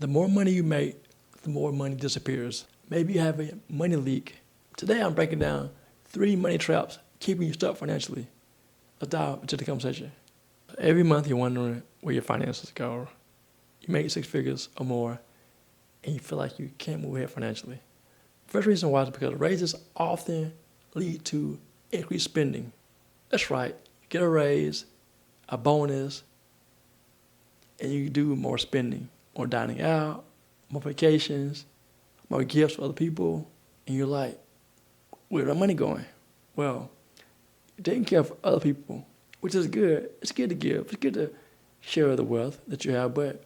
The more money you make, the more money disappears. Maybe you have a money leak. Today I'm breaking down 3 money traps keeping you stuck financially. Let's dive into the conversation. Every month you're wondering where your finances go. You make 6 figures or more and you feel like you can't move ahead financially. First reason why is because raises often lead to increased spending. That's right, you get a raise, a bonus, and you do more spending, more dining out, more vacations, more gifts for other people, and you're like, where's the money going? Well, you're taking care of other people, which is good. It's good to give. It's good to share the wealth that you have, but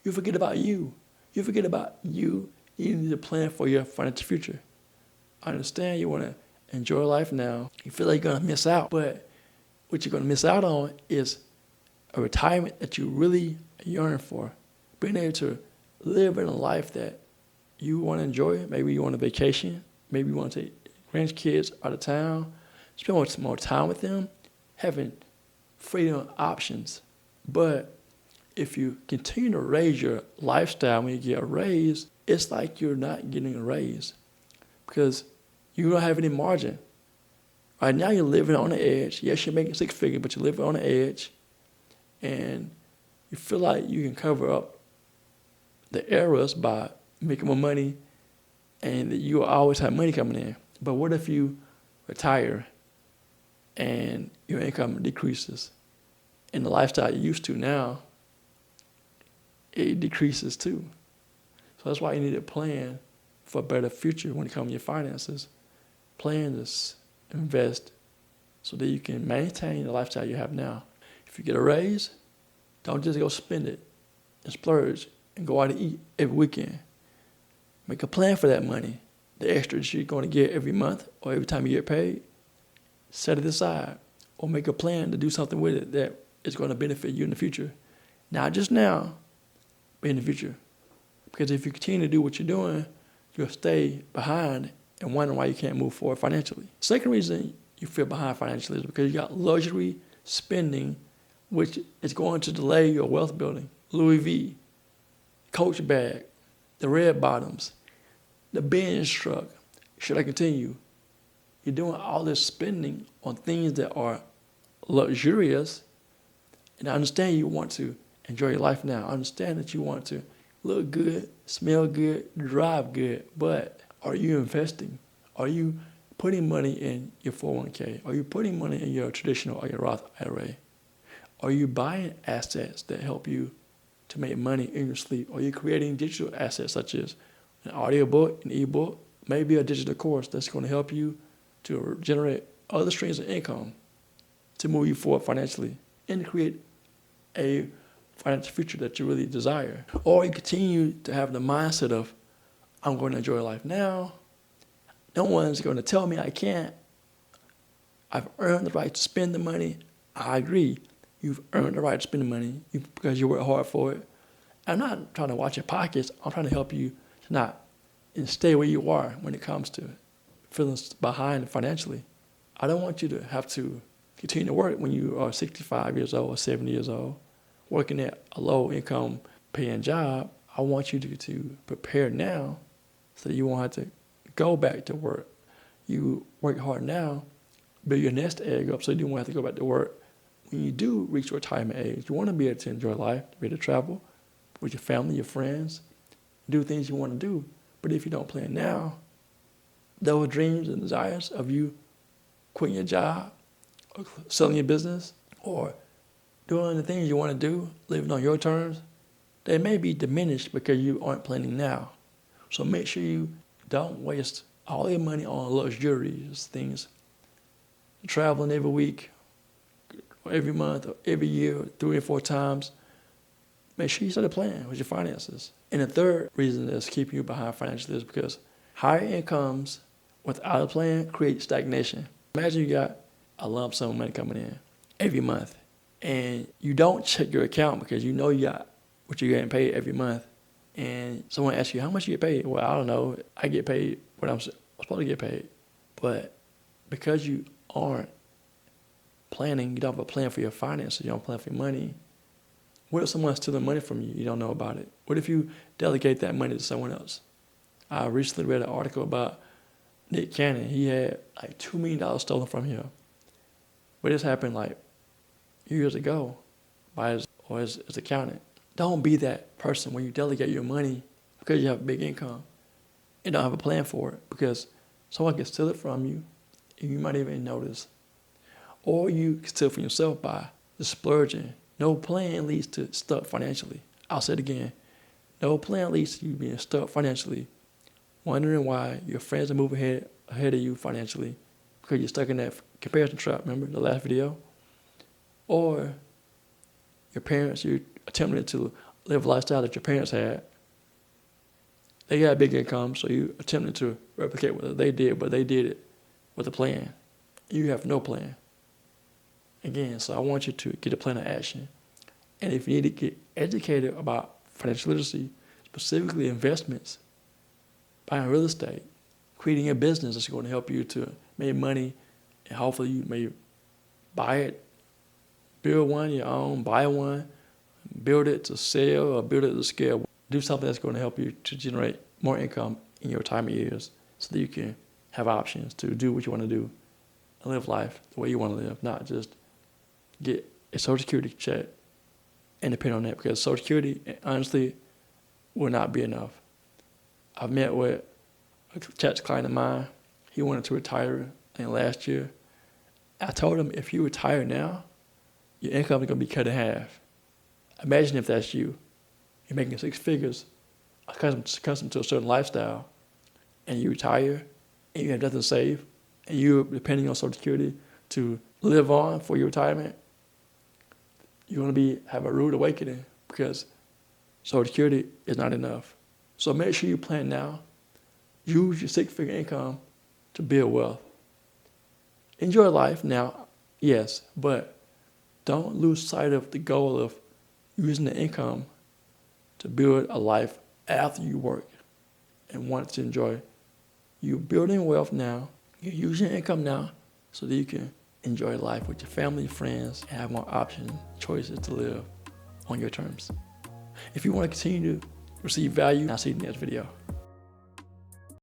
you forget about you. You forget about you. You need to plan for your financial future. I understand you want to enjoy life now. You feel like you're going to miss out, but what you're going to miss out on is a retirement that you really yearn for. Being able to live in a life that you want to enjoy. Maybe you want a vacation. Maybe you want to take grandkids out of town. Spend more time with them. Having freedom options. But if you continue to raise your lifestyle when you get a raise, it's like you're not getting a raise because you don't have any margin. Right now you're living on the edge. Yes, you're making 6 figures, but you're living on the edge. And you feel like you can cover up the errors by making more money and that you will always have money coming in. But what if you retire and your income decreases and the lifestyle you're used to now, it decreases too. So that's why you need a plan for a better future when it comes to your finances. Plan to invest so that you can maintain the lifestyle you have now. If you get a raise, don't just go spend it and splurge and go out to eat every weekend. Make a plan for that money. The extra that you're going to get every month or every time you get paid, set it aside or make a plan to do something with it that is going to benefit you in the future. Not just now, but in the future. Because if you continue to do what you're doing, you'll stay behind and wonder why you can't move forward financially. Second reason you feel behind financially is because you got luxury spending, which is going to delay your wealth building. Louis V, Coach bag, the red bottoms, the Benz truck. Should I continue? You're doing all this spending on things that are luxurious, and I understand you want to enjoy your life now. I understand that you want to look good, smell good, drive good, but are you investing? Are you putting money in your 401k? Are you putting money in your traditional or your Roth IRA? Are you buying assets that help you to make money in your sleep? Are you creating digital assets such as an audiobook, an ebook, maybe a digital course that's going to help you to generate other streams of income to move you forward financially and to create a financial future that you really desire? Or you continue to have the mindset of, I'm going to enjoy life now. No one's going to tell me I can't. I've earned the right to spend the money. I agree. You've earned the right to spend the money because you work hard for it. I'm not trying to watch your pockets. I'm trying to help you to not and stay where you are when it comes to feeling behind financially. I don't want you to have to continue to work when you are 65 years old or 70 years old, working at a low-income paying job. I want you to prepare now so that you won't have to go back to work. You work hard now, build your nest egg up so you won't have to go back to work. When you do reach retirement age, you want to be able to enjoy life, be able to travel with your family, your friends, do things you want to do. But if you don't plan now, those dreams and desires of you quitting your job, or selling your business, or doing the things you want to do, living on your terms, they may be diminished because you aren't planning now. So make sure you don't waste all your money on luxurious things. Traveling every week, or every month, or every year, 3 or 4 times. Make sure you start a plan with your finances. And the third reason that's keeping you behind financially is because higher incomes without a plan create stagnation. Imagine you got a lump sum of money coming in every month and you don't check your account because you know you got what you're getting paid every month. And someone asks you, how much you get paid? Well, I don't know. I get paid what I'm supposed to get paid. But because you aren't planning, you don't have a plan for your finances, you don't plan for your money, What if someone's stealing money from you? You don't know about it. What if you delegate that money to someone else? I recently read an article about Nick Cannon. He had like $2 million stolen from him. But this happened like years ago by his accountant. Don't be that person when you delegate your money because you have a big income and don't have a plan for it, because someone can steal it from you and you might even notice. Or you can steal from yourself by just splurging. No plan leads to stuck financially. I'll say it again. No plan leads to you being stuck financially, wondering why your friends are moving ahead of you financially because you're stuck in that comparison trap, remember the last video? Or your parents, you're attempting to live a lifestyle that your parents had. They got a big income, so you attempting to replicate what they did, but they did it with a plan. You have no plan. Again, so I want you to get a plan of action. And if you need to get educated about financial literacy, specifically investments, buying real estate, creating a business that's going to help you to make money, and hopefully you may buy it, build one your own, buy one, build it to sell or build it to scale. Do something that's going to help you to generate more income in your retirement years so that you can have options to do what you want to do and live life the way you want to live, not just get a Social Security check and depend on that, because Social Security, honestly, will not be enough. I've met with a tax client of mine. He wanted to retire last year. I told him, if you retire now, your income is going to be cut in half. Imagine if that's you. You're making 6 figures, accustomed to a certain lifestyle, and you retire, and you have nothing to save, and you're depending on Social Security to live on for your retirement. You're going to have a rude awakening because Social Security is not enough. So make sure you plan now. Use your 6-figure income to build wealth. Enjoy life now, yes, but don't lose sight of the goal of using the income to build a life after you work and want to enjoy. You're building wealth now. You're using income now so that you can enjoy life with your family, friends, and have more options, choices to live on your terms. If you want to continue to receive value, I'll see you in the next video.